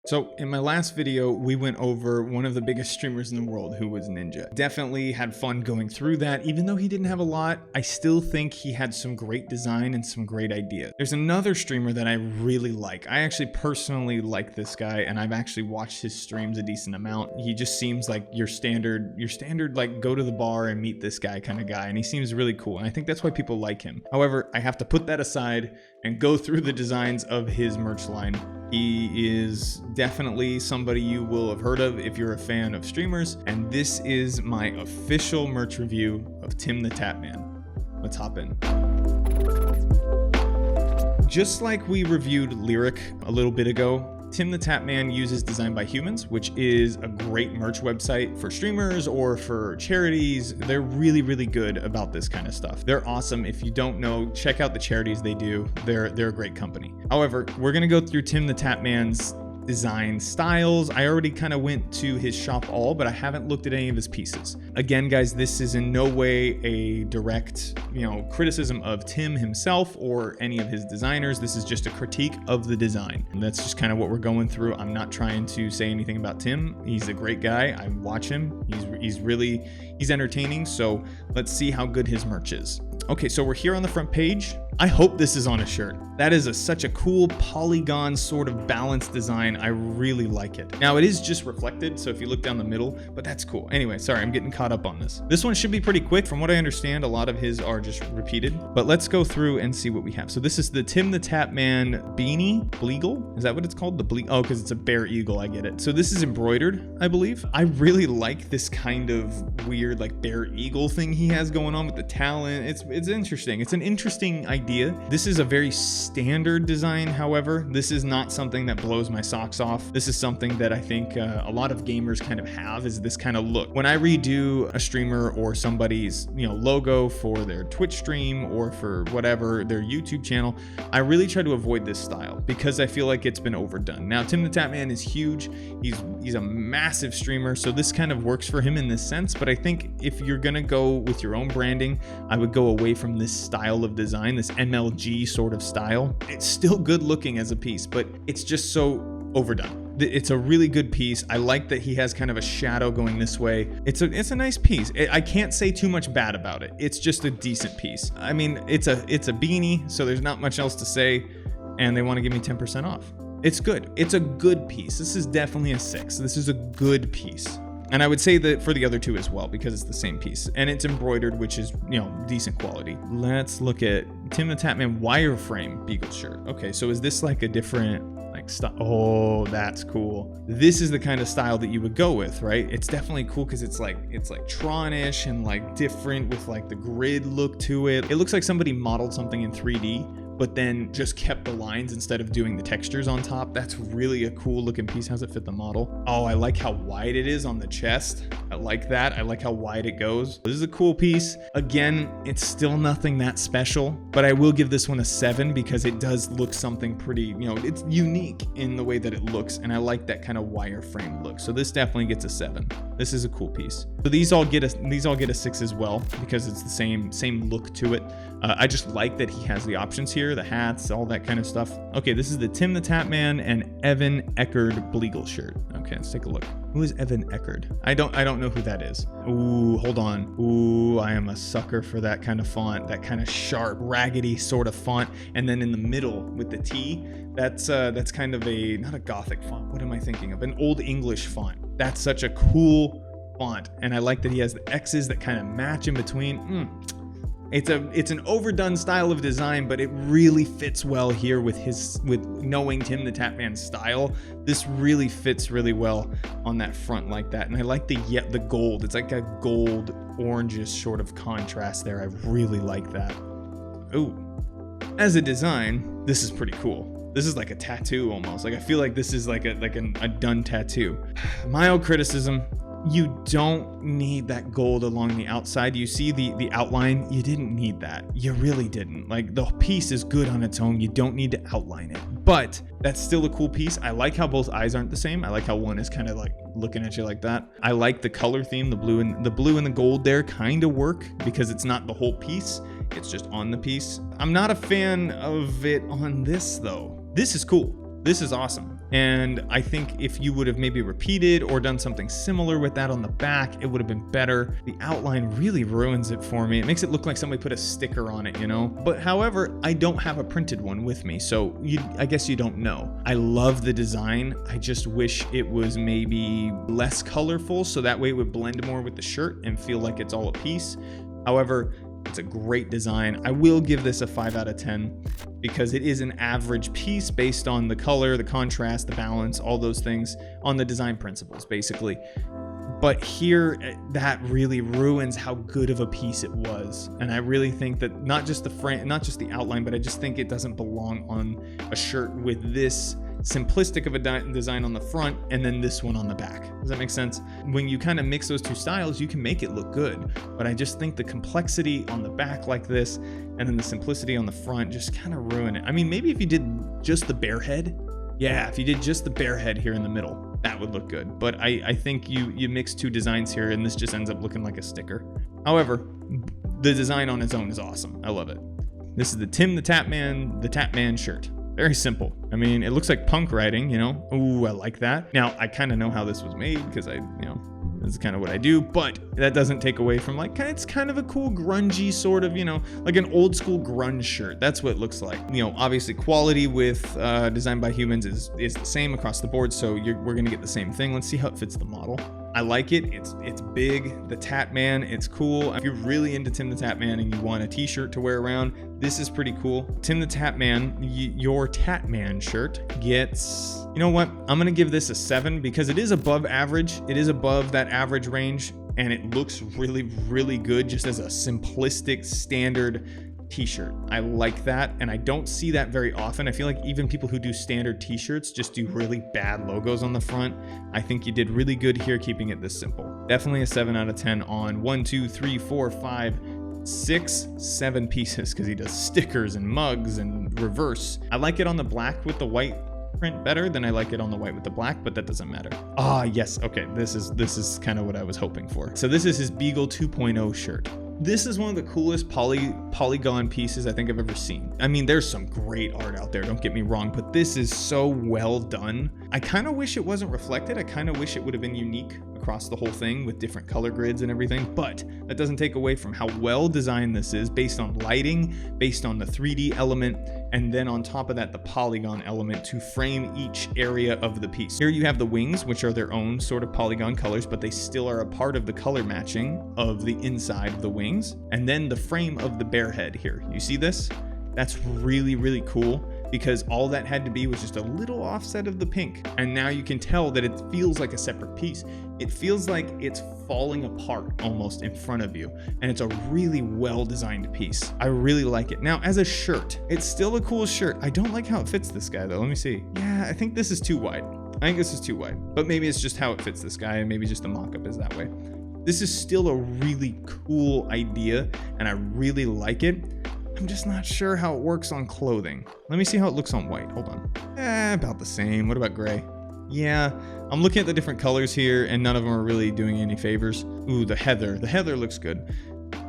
So in my last video, we went over one of the biggest streamers in the world, who was Ninja. Definitely had fun going through that. Even though he didn't have a lot, I still think he had some great design and some great ideas. There's another streamer that I really like. I actually personally like this guy, and I've actually watched his streams a decent amount. He just seems like your standard like go to the bar and meet this guy kind of guy, and he seems really cool. And I think that's why people like him. However, I have to put that aside and go through the designs of his merch line. He is definitely somebody you will have heard of if you're a fan of streamers, and this is my official merch review of Timthetatman. Let's hop in. Just like we reviewed Lyric a little bit ago, Timthetatman uses Design by Humans, which is a great merch website for streamers or for charities. They're really, really good about this kind of stuff. They're awesome. If you don't know, check out the charities they do. They're a great company. However, we're gonna go through Timthetatman's design styles. I already kind of went to his shop all, but I haven't looked at any of his pieces. Again, guys, this is in no way a direct, criticism of Tim himself or any of his designers. This is just a critique of the design. And that's just kind of what we're going through. I'm not trying to say anything about Tim. He's a great guy. I watch him. He's entertaining. So let's see how good his merch is. Okay, so we're here on the front page. I hope this is on a shirt. That is such a cool polygon sort of balanced design. I really like it. Now it is just reflected, so if you look down the middle, but that's cool. Anyway, sorry, I'm getting caught up on this. This one should be pretty quick. From what I understand, a lot of his are just repeated, but let's go through and see what we have. So this is the Timthetatman beanie, Bleagle. Is that what it's called? Oh, because it's a bear eagle, I get it. So this is embroidered, I believe. I really like this kind of weird like bear eagle thing he has going on with the talon. It's interesting. It's an interesting idea. This is a very standard design, however. This is not something that blows my socks off. This is something that I think a lot of gamers kind of have, is this kind of look. When I redo a streamer or somebody's logo for their Twitch stream or for whatever, their YouTube channel, I really try to avoid this style because I feel like it's been overdone. Now, Timthetatman is huge. He's a massive streamer, so this kind of works for him in this sense, but I think if you're gonna go with your own branding, I would go away from this style of design, this MLG sort of style. It's still good looking as a piece, but it's just so overdone. It's a really good piece. I like that he has kind of a shadow going this way. It's a nice piece. I can't say too much bad about it. It's just a decent piece. I mean, it's a beanie, so there's not much else to say, and they want to give me 10% off. It's good. It's a good piece. This is definitely a 6. This is a good piece. And I would say that for the other two as well, because it's the same piece and it's embroidered, which is, decent quality. Let's look at Timthetatman wireframe beagle shirt. Okay, so is this like a different style? Oh, that's cool. This is the kind of style that you would go with, right? It's definitely cool because it's like Tron-ish and like different with like the grid look to it. It looks like somebody modeled something in 3D, but then just kept the lines instead of doing the textures on top. That's really a cool looking piece. How's it fit the model? Oh, I like how wide it is on the chest. I like that. I like how wide it goes. This is a cool piece. Again, it's still nothing that special, but I will give this one a 7 because it does look something pretty, it's unique in the way that it looks, and I like that kind of wireframe look. So this definitely gets a 7. This is a cool piece. So these all get a 6 as well because it's the same look to it. I just like that he has the options here, the hats, all that kind of stuff. Okay, this is the Timthetatman and Evan Eckerd Bleagle shirt. Okay, let's take a look. Who is Evan Eckerd? I don't know who that is. Ooh, hold on. Ooh, I am a sucker for that kind of font, that kind of sharp, raggedy sort of font. And then in the middle with the T, that's kind of not a Gothic font. What am I thinking of? An Old English font. That's such a cool font. And I like that he has the X's that kind of match in between. It's an overdone style of design, but it really fits well here with knowing Timthetatman's style. This really fits really well on that front like that. And I like the gold. It's like a gold orangish sort of contrast there. I really like that. Ooh. As a design, this is pretty cool. This is like a tattoo almost. Like I feel like this is like a done tattoo. Mild criticism. You don't need that gold along the outside. You see the outline, you didn't need that. You really didn't. Like the piece is good on its own. You don't need to outline it, but that's still a cool piece. I like how both eyes aren't the same. I like how one is kind of like looking at you like that. I like the color theme, the blue and the gold there kind of work because it's not the whole piece. It's just on the piece. I'm not a fan of it on this though. This is cool. This is awesome. And I think if you would have maybe repeated or done something similar with that on the back, it would have been better. The outline really ruins it for me. It makes it look like somebody put a sticker on it, you know? But however, I don't have a printed one with me, so I guess you don't know. I love the design. I just wish it was maybe less colorful, so that way it would blend more with the shirt and feel like it's all a piece. However, it's a great design. I will give this a 5 out of 10 because it is an average piece based on the color, the contrast, the balance, all those things on the design principles, basically. But here, that really ruins how good of a piece it was. And I really think that not just the frame, not just the outline, but I just think it doesn't belong on a shirt with this simplistic of a design on the front and then this one on the back. Does that make sense? When you kind of mix those two styles, you can make it look good, but I just think the complexity on the back like this and then the simplicity on the front just kind of ruin it. I mean, maybe if you did just the bare head, yeah, if you did just the bare head here in the middle, that would look good. But I think you mix two designs here and this just ends up looking like a sticker. However, the design on its own is awesome. I love it. This is the Timthetatman shirt. Very simple. I mean, it looks like punk writing, you know? Ooh, I like that. Now, I kind of know how this was made because this is kind of what I do, but that doesn't take away from like, it's kind of a cool grungy sort of, like an old school grunge shirt. That's what it looks like. Obviously quality with Designed by Humans is the same across the board, so we're gonna get the same thing. Let's see how it fits the model. I like it. It's big. The Tatman, it's cool. If you're really into Timthetatman and you want a t-shirt to wear around, this is pretty cool. Timthetatman, your Tatman shirt gets, you know what? I'm gonna give this a 7 because it is above average. It is above that average range and it looks really, really good just as a simplistic standard t-shirt. I like that, and I don't see that very often. I feel like even people who do standard t-shirts just do really bad logos on the front. I think you did really good here keeping it this simple. Definitely a 7 out of 10 on 1, 2, 3, 4, 5, 6, 7 pieces because he does stickers and mugs and reverse. I like it on the black with the white print better than I like it on the white with the black, but that doesn't matter. Ah, yes. Okay, this is kind of what I was hoping for. So this is his Beagle 2.0 shirt. This is one of the coolest polygon pieces I think I've ever seen. I mean, there's some great art out there, don't get me wrong, but this is so well done. I kind of wish it wasn't reflected. I kind of wish it would have been unique across the whole thing with different color grids and everything, but that doesn't take away from how well designed this is based on lighting, based on the 3D element, and then on top of that, the polygon element to frame each area of the piece. Here you have the wings, which are their own sort of polygon colors, but they still are a part of the color matching of the inside of the wings. And then the frame of the bear head here. You see this? That's really, really cool because all that had to be was just a little offset of the pink. And now you can tell that it feels like a separate piece. It feels like it's falling apart almost in front of you. And it's a really well-designed piece. I really like it. Now, as a shirt, it's still a cool shirt. I don't like how it fits this guy though. Let me see. Yeah, I think this is too wide. I think this is too wide, but maybe it's just how it fits this guy and maybe just the mock-up is that way. This is still a really cool idea and I really like it. I'm just not sure how it works on clothing. Let me see how it looks on white. Hold on. About the same. What about gray? Yeah, I'm looking at the different colors here and none of them are really doing any favors. Ooh, the heather. The heather looks good.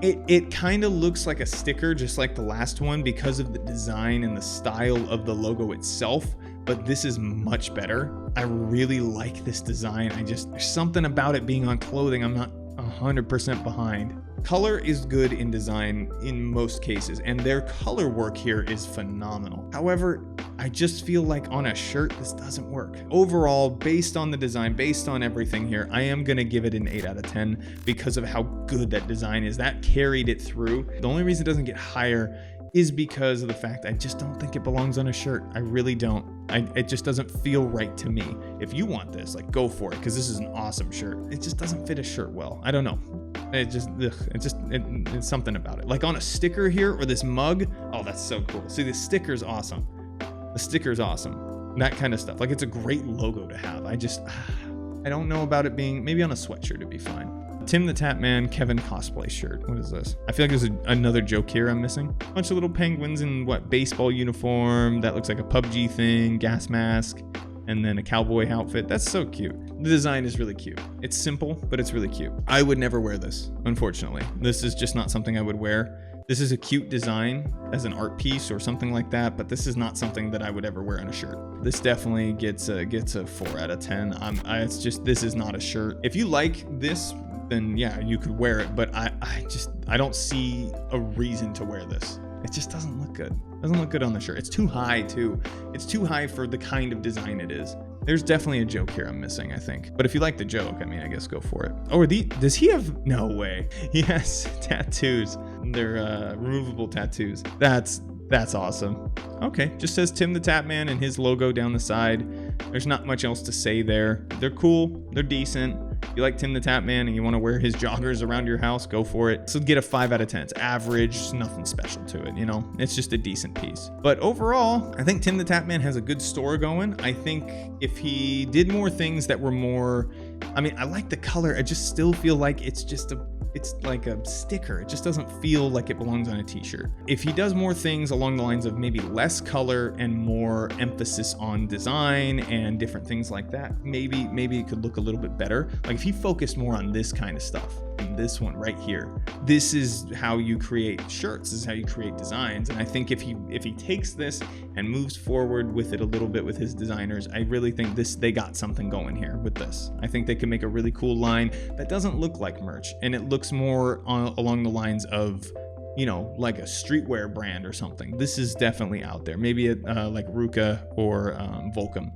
It kind of looks like a sticker just like the last one because of the design and the style of the logo itself, but this is much better. I really like this design. There's something about it being on clothing I'm not 100% behind. Color is good in design in most cases, and their color work here is phenomenal. However, I just feel like on a shirt, this doesn't work. Overall, based on the design, based on everything here, I am gonna give it an 8 out of 10 because of how good that design is. That carried it through. The only reason it doesn't get higher is because of the fact I just don't think it belongs on a shirt. I really don't. It just doesn't feel right to me. If you want this, like, go for it, because this is an awesome shirt. It just doesn't fit a shirt well. I don't know. It's something about it. Like on a sticker here or this mug. Oh, that's so cool. See, the sticker's awesome. The sticker's awesome. That kind of stuff. Like, it's a great logo to have. I don't know about it being, maybe on a sweatshirt it'd be fine. Timthetatman Kevin cosplay shirt. What is this? I feel like there's another joke here I'm missing. A bunch of little penguins in baseball uniform. That looks like a PUBG thing, gas mask, and then a cowboy outfit. That's so cute. The design is really cute. It's simple, but it's really cute. I would never wear this, unfortunately. This is just not something I would wear. This is a cute design as an art piece or something like that, but this is not something that I would ever wear on a shirt. This definitely gets a 4 out of 10. It's just, this is not a shirt. If you like this, then yeah, you could wear it, but I don't see a reason to wear this. It just doesn't look good. It doesn't look good on the shirt. It's too high too. It's too high for the kind of design it is. There's definitely a joke here I'm missing, I think. But if you like the joke, I mean, I guess go for it. Oh, does he have, no way. He has tattoos. They're removable tattoos. That's awesome. Okay, just says Timthetatman and his logo down the side. There's not much else to say there. They're cool, they're decent. If you like Timthetatman and you want to wear his joggers around your house, go for it. So get a 5 out of 10. It's average, nothing special to it, you know? It's just a decent piece. But overall, I think Timthetatman has a good store going. I think if he did more things that were more, I mean, I like the color. I just still feel like it's like a sticker. It just doesn't feel like it belongs on a t-shirt. If he does more things along the lines of maybe less color and more emphasis on design and different things like that, maybe it could look a little bit better. Like if he focused more on this kind of stuff, and this one right here, this is how you create shirts. This is how you create designs. And I think if he takes this and moves forward with it a little bit with his designers, I really think they got something going here with this. I think they can make a really cool line that doesn't look like merch, and it looks more along the lines of, you know, like a streetwear brand or something. This is definitely out there. Maybe like Ruka or Volcom.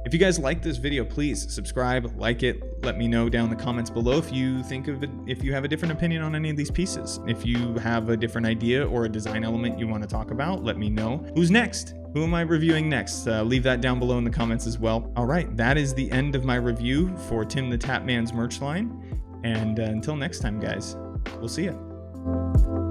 If you guys like this video, please subscribe, like it, let me know down in the comments below if you think of it, if you have a different opinion on any of these pieces. If you have a different idea or a design element you want to talk about, let me know. Who's next? Who am I reviewing next? Leave that down below in the comments as well. All right, that is the end of my review for Timthetatman's merch line. And until next time, guys, we'll see ya.